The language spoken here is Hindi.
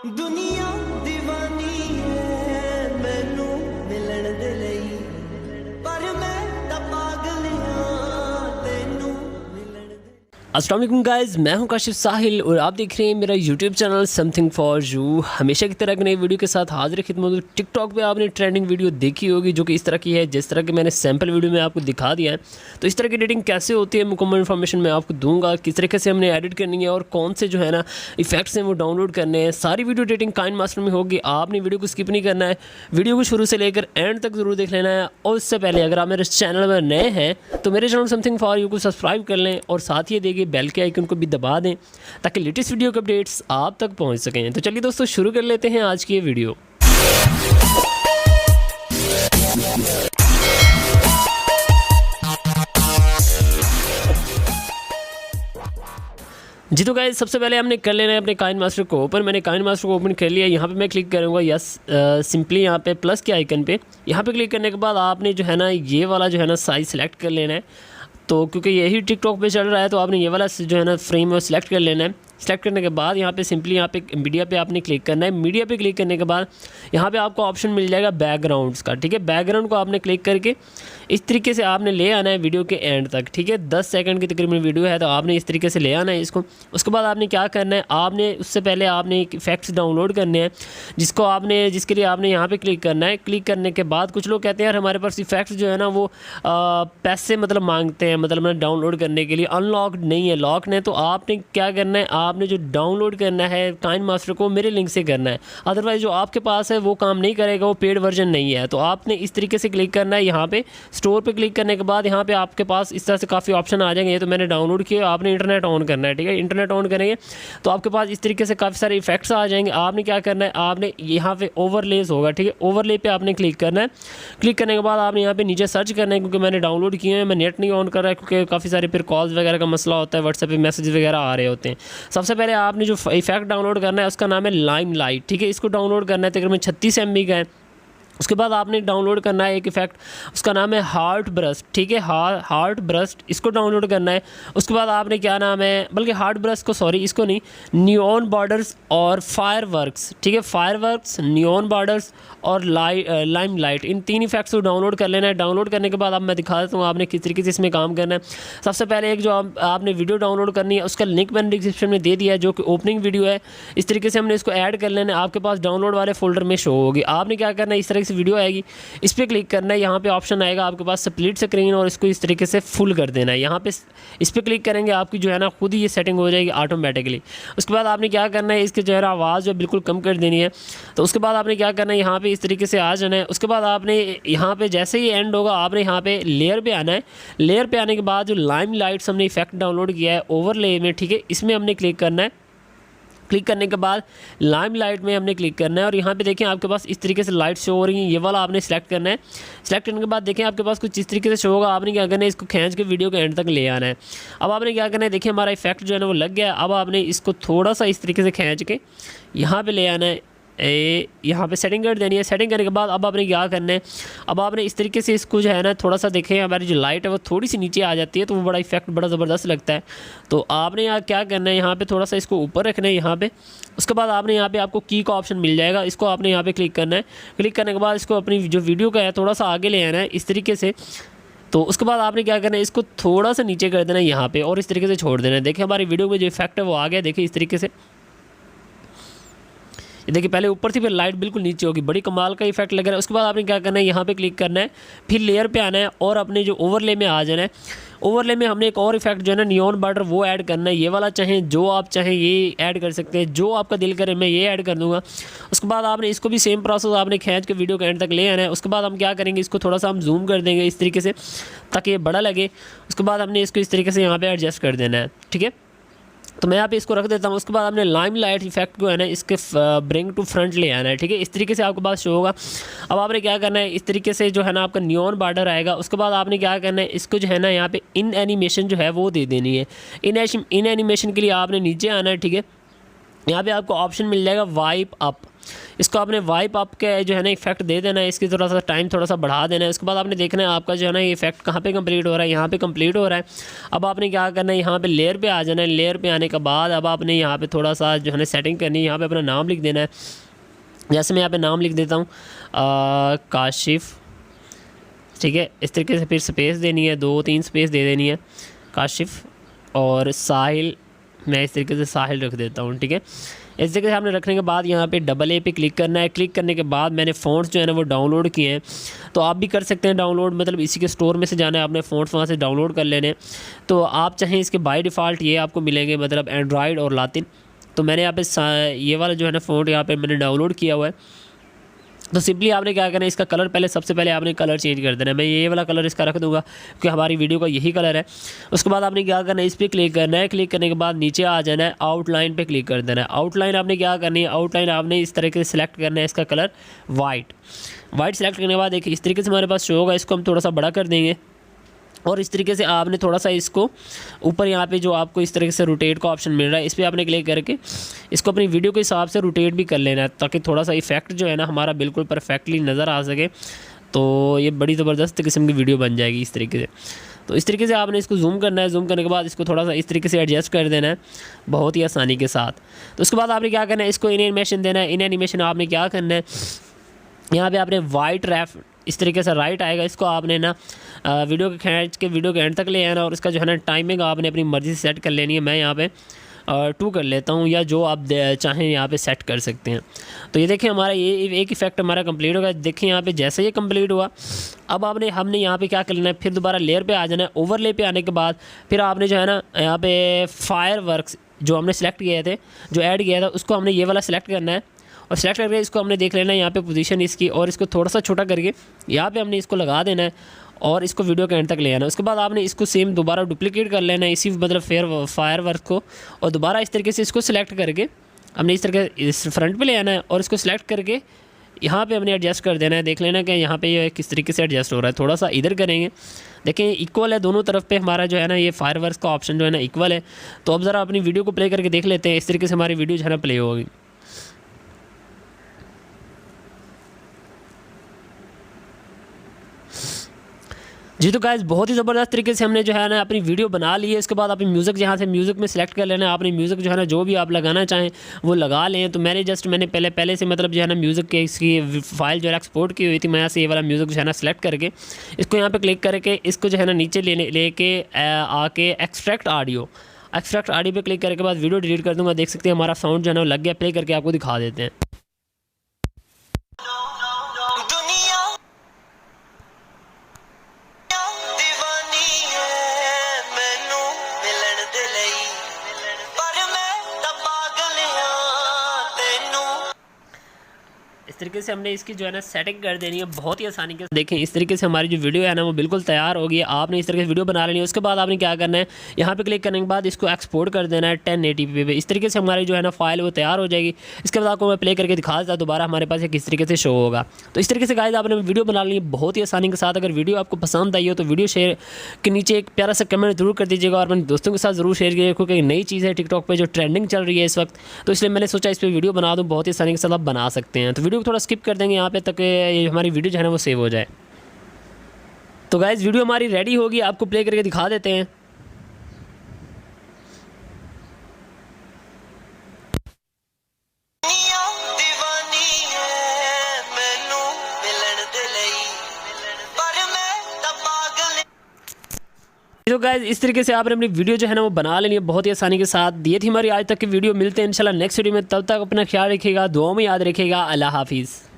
दुनिया दीवानी है मैनू मिलन दे लई पर मैं तां पागल हां तैनू मिलन दे। अस्सलाम वालेकुम गाइस, मैं हूं काशिफ साहिल और आप देख रहे हैं मेरा YouTube channel something for you. हमेशा की तरह एक नई वीडियो के साथ हाजिर खिदमत। टिकटॉक पे आपने ट्रेंडिंग वीडियो देखी होगी जो कि इस तरह की है जिस तरह की मैंने सैम्पल वीडियो में आपको दिखा दिया है। तो इस तरह की एडिटिंग कैसे होती है मुकम्मल इन्फॉर्मेशन मैं आपको दूंगा, किस तरीके से हमने एडिट करनी है और कौन से जो है ना इफेक्ट्स हैं वो डाउनलोड करने हैं। सारी वीडियो एडिटिंग काइनमास्टर में होगी, आपने वीडियो को स्किप नहीं करना है, वीडियो को शुरू से लेकर एंड तक ज़रूर देख लेना है। और उससे पहले अगर आप मेरे चैनल में नए हैं तो मेरे चैनल समथिंग फॉर यू को सब्सक्राइब कर लें और साथ ही देखिए बेल के आइकन को भी दबा दें ताकि लेटेस्ट वीडियो के अपडेट्स आप तक पहुंच सकें। तो चलिए दोस्तों शुरू कर लेते हैं आज की ये वीडियो। जी तो गाइस सबसे पहले हमने कर लेना है अपने काइनमास्टर को ओपन। मैंने काइनमास्टर को ओपन कर लिया। यहाँ पे मैं क्लिक करूँगा यस, सिंपली यहाँ पे प्लस के आइकन पे यहाँ पे क्लिक करने के बाद आपने जो है ना ये वाला जो है ना साइज सेलेक्ट कर लेना है। तो क्योंकि यही टिकटॉक पे चल रहा है तो आपने ये वाला जो है ना फ्रेम है सिलेक्ट कर लेना है। सेलेक्ट करने के बाद यहाँ पे सिंपली यहाँ पे मीडिया पे आपने क्लिक करना है। मीडिया पे क्लिक करने के बाद यहाँ पे आपको ऑप्शन मिल जाएगा बैकग्राउंड्स का, ठीक है। बैकग्राउंड को आपने क्लिक करके इस तरीके से आपने ले आना है वीडियो के एंड तक, ठीक है। 10 सेकंड की तकरीबन वीडियो है तो आपने इस तरीके से ले आना है इसको। उसके बाद आपने क्या करना है, आपने उससे पहले आपने एक इफेक्ट्स डाउनलोड करने हैं जिसके लिए आपने यहाँ पर क्लिक करना है। क्लिक करने के बाद कुछ लोग कहते हैं यार हमारे पास इफेक्ट्स जो है ना वो पैसे मतलब मांगते हैं, मतलब डाउनलोड करने के लिए अनलॉक्ड नहीं है, लॉक नहीं है। तो आपने क्या करना है, आपने जो डाउनलोड करना है काइनमास्टर को मेरे लिंक से करना है। अदरवाइज जो आपके पास है वो काम नहीं करेगा, वो पेड वर्जन नहीं है। तो आपने इस तरीके से क्लिक करना है। यहाँ पे स्टोर पे क्लिक करने के बाद यहाँ पे आपके पास इस तरह से काफ़ी ऑप्शन आ जाएंगे। ये तो मैंने डाउनलोड किया, आपने इंटरनेट ऑन करना है, ठीक है। इंटरनेट ऑन करेंगे तो आपके पास इस तरीके से काफ़ी सारे इफेक्ट्स आ जाएंगे। आपने क्या करना है, आपने यहाँ पे ओवरलेस होगा, ठीक है। ओवरले पे आपने क्लिक करना है। क्लिक करने के बाद आपने यहाँ पे नीचे सर्च करना है, क्योंकि मैंने डाउनलोड किए हैं, मैं नेट नहीं ऑन कर रहा है क्योंकि काफ़ी सारे फिर कॉल्स वगैरह का मसला होता है, व्हाट्सएप पे मैसेज वगैरह आ रहे होते हैं। सबसे पहले आपने जो इफेक्ट डाउनलोड करना है उसका नाम है लाइमलाइट, ठीक है। इसको डाउनलोड करना है, तकरीबन 36 MB का है। उसके बाद आपने डाउनलोड करना है एक इफेक्ट, उसका नाम है हार्ट ब्रस्ट, ठीक है। हार्ट ब्रस्ट इसको डाउनलोड करना है। उसके बाद आपने क्या नाम है, बल्कि हार्ट ब्रस्ट को सॉरी इसको नहीं, नियॉन बॉर्डर्स और फायरवर्क्स, ठीक है। फायरवर्क्स, नियॉन बॉर्डर्स और लाइमलाइट, इन 3 इफेक्ट्स को डाउनलोड कर लेना है। डाउनलोड करने के बाद अब मैं दिखा देता हूँ आपने किस तरीके से इसमें काम करना है। सबसे पहले एक जो आपने वीडियो डाउनलोड करनी है उसका लिंक मैंने डिस्क्रिप्शन में दे दिया है, जो कि ओपनिंग वीडियो है। इस तरीके से हमने इसको ऐड कर लेना है, आपके पास डाउनलोड वाले फोल्डर में शो होगी। आपने क्या करना है, इस तरह से वीडियो आएगी, इस पर क्लिक करना है। यहाँ पे ऑप्शन आएगा आपके पास स्प्लिट स्क्रीन और इसको इस तरीके से फुल कर देना है। यहाँ पे इस पर क्लिक करेंगे आपकी जो है ना खुद ही ये सेटिंग हो जाएगी ऑटोमेटिकली। उसके बाद आपने क्या करना है, इसके जो है आवाज़ जो बिल्कुल कम कर देनी है। तो उसके बाद आपने क्या करना है, यहाँ पे इस तरीके से आ जाना है। उसके बाद आपने यहाँ पे जैसे ही एंड होगा आपने यहाँ पे लेयर पे आना है। लेयर पे आने के बाद जो लाइमलाइट्स हमने इफेक्ट डाउनलोड किया है ओवरले में, ठीक है, इसमें हमने क्लिक करना है। क्लिक करने के बाद लाइमलाइट में हमने क्लिक करना है और यहाँ पे देखें आपके पास इस तरीके से लाइट शो हो रही हैं, ये वाला आपने सेलेक्ट करना है। सेलेक्ट करने के बाद देखें आपके पास कुछ इस तरीके से शो होगा। आपने क्या करना है, इसको खींच के वीडियो के एंड तक ले आना है। अब आपने क्या करना है, देखिए हमारा इफेक्ट जो है ना वो लग गया है। अब आपने इसको थोड़ा सा इस तरीके से खींच के यहाँ पर ले आना है, यहाँ पे सेटिंग कर देनी है। सेटिंग करने के बाद अब आपने क्या करना है, अब आपने इस तरीके से इसको जो है ना थोड़ा सा देखें हमारी जो लाइट है वो थोड़ी सी नीचे आ जाती है तो वो बड़ा इफेक्ट बड़ा ज़बरदस्त लगता है। तो आपने यहाँ क्या करना है, यहाँ पे थोड़ा सा इसको ऊपर रखना है यहाँ पे। उसके बाद आपने यहाँ पे आपको की का ऑप्शन मिल जाएगा, इसको आपने यहाँ पे क्लिक करना है। क्लिक करने के बाद इसको अपनी जो वीडियो का है थोड़ा सा आगे ले आना है इस तरीके से। तो उसके बाद आपने क्या करना है, इसको थोड़ा सा नीचे कर देना है यहाँ पे और इस तरीके से छोड़ देना है। देखिए हमारी वीडियो में जो इफेक्ट है वो आ गया, देखिए इस तरीके से। देखिए पहले ऊपर थी फिर लाइट बिल्कुल नीचे होगी, बड़ी कमाल का इफेक्ट लग रहा है। उसके बाद आपने क्या करना है, यहाँ पे क्लिक करना है, फिर लेयर पे आना है और अपने जो ओवरले में आ जाना है। ओवरले में हमने एक और इफेक्ट जो है ना नियॉन बॉर्डर वो ऐड करना है। ये वाला चाहें जो आप चाहें ये ऐड कर सकते हैं, जो आपका दिल करे मैं ये ऐड कर दूँगा। उसके बाद आपने इसको भी सेम प्रोसेस आपने खींच के वीडियो के एंड तक ले आना है। उसके बाद हम क्या करेंगे, इसको थोड़ा सा हम जूम कर देंगे इस तरीके से ताकि ये बड़ा लगे। उसके बाद हमने इसको इस तरीके से यहाँ पर एडजस्ट कर देना है, ठीक है। तो मैं यहाँ पे इसको रख देता हूँ। उसके बाद आपने लाइमलाइट इफेक्ट को है ना इसके ब्रिंग टू फ्रंट ले आना है, ठीक है। इस तरीके से आपके पास शो होगा। अब आपने क्या करना है, इस तरीके से जो है ना आपका नियॉन बॉर्डर आएगा। उसके बाद आपने क्या करना है, इसको जो है ना यहाँ पे इन एनिमेशन जो है वो दे देनी है। इन एनिमेशन के लिए आपने नीचे आना है, ठीक है। यहाँ पे आपको ऑप्शन मिल जाएगा वाइप अप, इसको आपने वाइप अप के जो है ना इफेक्ट दे देना है, इसकी थोड़ा सा टाइम थोड़ा सा बढ़ा देना है। उसके बाद आपने देखना है आपका जो है ना ये इफेक्ट कहाँ पे कंप्लीट हो रहा है, यहाँ पे कंप्लीट हो रहा है। अब आपने क्या करना है, यहाँ पे लेयर पे आ जाना है। लेयर पे आने के बाद अब आपने यहाँ पे थोड़ा सा जो है ना सेटिंग करनी है, यहाँ पे अपना नाम लिख देना है। जैसे मैं यहाँ पे नाम लिख देता हूँ काशिफ, ठीक है। इस तरीके से फिर स्पेस देनी है, 2-3 स्पेस दे देनी है, काशिफ। और साहिल, मैं इस तरीके से साहिल रख देता हूँ, ठीक है। इस तरीके से आपने रखने के बाद यहाँ पे डबल ए पे क्लिक करना है। क्लिक करने के बाद मैंने फ़ॉन्ट्स जो है ना वो डाउनलोड किए हैं, तो आप भी कर सकते हैं डाउनलोड, मतलब इसी के स्टोर में से जाना है, आपने फ़ॉन्ट्स वहाँ से डाउनलोड कर लेने। तो आप चाहें इसके बाय डिफ़ॉल्ट ये आपको मिलेंगे, मतलब एंड्रॉयड और लातिन। तो मैंने यहाँ पे ये वाला जो है ना फ़ॉन्ट यहाँ पे मैंने डाउनलोड किया हुआ है। तो सिंपली आपने क्या करना है, इसका कलर पहले सबसे पहले आपने कलर चेंज कर देना है। मैं ये वाला कलर इसका रख दूंगा क्योंकि हमारी वीडियो का यही कलर है। उसके बाद आपने क्या करना है, इस पर क्लिक करना है। क्लिक करने के बाद नीचे आ जाना है, आउटलाइन पे क्लिक कर देना है। आउटलाइन आपने क्या करनी है, आउटलाइन आपने इस तरीके से सिलेक्ट करना है, इसका कलर वाइट सेलेक्ट करने के बाद देखिए इस तरीके से हमारे पास शो होगा। इसको हम थोड़ा सा बड़ा कर देंगे और इस तरीके से आपने थोड़ा सा इसको ऊपर यहाँ पे जो आपको इस तरीके से रोटेट का ऑप्शन मिल रहा है, इस पर आपने क्लिक करके इसको अपनी वीडियो के हिसाब से रोटेट भी कर लेना है, ताकि थोड़ा सा इफेक्ट जो है ना हमारा बिल्कुल परफेक्टली नज़र आ सके। तो ये बड़ी ज़बरदस्त किस्म की वीडियो बन जाएगी इस तरीके से। तो इस तरीके से आपने इसको जूम करना है। जूम करने के बाद इसको थोड़ा सा इस तरीके से एडजस्ट कर देना है बहुत ही आसानी के साथ। तो उसके बाद आपने क्या करना है, इसको इन एनिमेशन देना है। इन एनिमेशन आपने क्या करना है, यहाँ पे आपने वाइट रैफ इस तरीके से राइट आएगा, इसको आपने ना वीडियो के खींच के वीडियो के एंड तक ले आना और इसका जो है ना टाइमिंग आपने अपनी मर्ज़ी से सेट कर लेनी है। मैं यहाँ पे 2 कर लेता हूँ, या जो आप चाहें यहाँ पे सेट कर सकते हैं। तो ये देखिए हमारा ये एक इफेक्ट हमारा कंप्लीट हो गया। देखिए यहाँ पे जैसे ये कंप्लीट हुआ, अब हमने यहाँ पे क्या करना है, फिर दोबारा लेयर पे आ जाना है। ओवरले पे आने के बाद फिर आपने जो है ना यहाँ पे फायर वर्क्स जो हमने सेलेक्ट किए थे, जो ऐड किया था, उसको हमने ये वाला सेलेक्ट करना है और सेलेक्ट करके इसको हमने देख लेना है यहाँ पे पोजीशन इसकी, और इसको थोड़ा सा छोटा करके यहाँ पे हमने इसको लगा देना है और इसको वीडियो के एंड तक ले आना है। उसके बाद आपने इसको सेम दोबारा डुप्लीकेट कर लेना है, इसी मतलब फायर वर्क को, और दोबारा इस तरीके से इसको सिलेक्ट करके हमने इस तरीके इस फ्रंट पे ले आना है और इसको सिलेक्ट करके यहाँ पे हमने एडजस्ट कर देना है। देख लेना कि यहाँ पे ये किस तरीके से एडजस्ट हो रहा है। थोड़ा सा इधर करेंगे, देखें इक्वल है दोनों तरफ पे हमारा जो है ना ये फायर वर्क का ऑप्शन जो है ना इक्वल है। तो अब ज़रा अपनी वीडियो को प्ले करके देख लेते हैं, इस तरीके से हमारी वीडियो जो है ना प्ले होगी। जी तो गाइस बहुत ही ज़बरदस्त तरीके से हमने जो है ना अपनी वीडियो बना ली है। इसके बाद आप म्यूज़िक यहाँ से म्यूज़िक में सेलेक्ट कर लेना है। आपने म्यूज़िक जो है ना जो भी आप लगाना चाहें वो लगा लें। तो मैंने पहले से मतलब जो है ना म्यूज़िक के इसकी फ़ाइल जो है एक्सपोर्ट की हुई थी, मैं यहाँ से ये वाला म्यूज़िक जो है ना सेलेक्ट करके इसको यहाँ पर क्लिक करके इसको जो है ना नीचे लेके आके एक्सट्रैक्ट ऑडियो पे क्लिक करने के बाद वीडियो डिलीट कर दूँगा। देख सकते हैं हमारा साउंड जो है ना लग गया। प्ले करके आपको दिखा देते हैं। इस तरीके से हमने इसकी जो है ना सेटिंग कर देनी है बहुत ही आसानी के। देखें इस तरीके से हमारी जो वीडियो है ना वो बिल्कुल तैयार होगी। आपने इस तरीके से वीडियो बना लेनी है। उसके बाद आपने क्या करना है, यहाँ पे क्लिक करने के बाद इसको एक्सपोर्ट कर देना है 1080p पे। इस तरीके से हमारी जो है ना फाइल वो तैयार हो जाएगी। इसके बाद आपको मैं प्ले करके दिखा देता दोबारा हमारे पास किस तरीके से शो होगा। तो इस तरीके से गाइस आपने वीडियो बना ली बहुत ही आसानी के साथ। अगर वीडियो आपको पसंद आई हो तो वीडियो शेयर के नीचे एक प्यारा सा कमेंट जरूर कर दीजिएगा और अपने दोस्तों के साथ जरूर शेयर कीजिएगा, क्योंकि नई चीज़ है टिकटॉक पर जो ट्रेंडिंग चल रही है इस वक्त। तो इसलिए मैंने सोचा इस पर वीडियो बना दूँ, बहुत ही आसानी के साथ आप बना सकते हैं। तो वीडियो को थोड़ा स्किप कर देंगे यहाँ पे तक ये हमारी वीडियो जो है ना वो सेव हो जाए। तो गाइस वीडियो हमारी रेडी होगी, आपको प्ले करके दिखा देते हैं। तो गाइस इस तरीके से आपने अपनी वीडियो जो है ना वो बना लेनी है बहुत ही आसानी के साथ। ये थी हमारी आज तक की वीडियो। मिलते हैं इंशाल्लाह नेक्स्ट वीडियो में, तब तक अपना ख्याल रखिएगा, दुआ में याद रखिएगा। अल्लाह हाफिज़।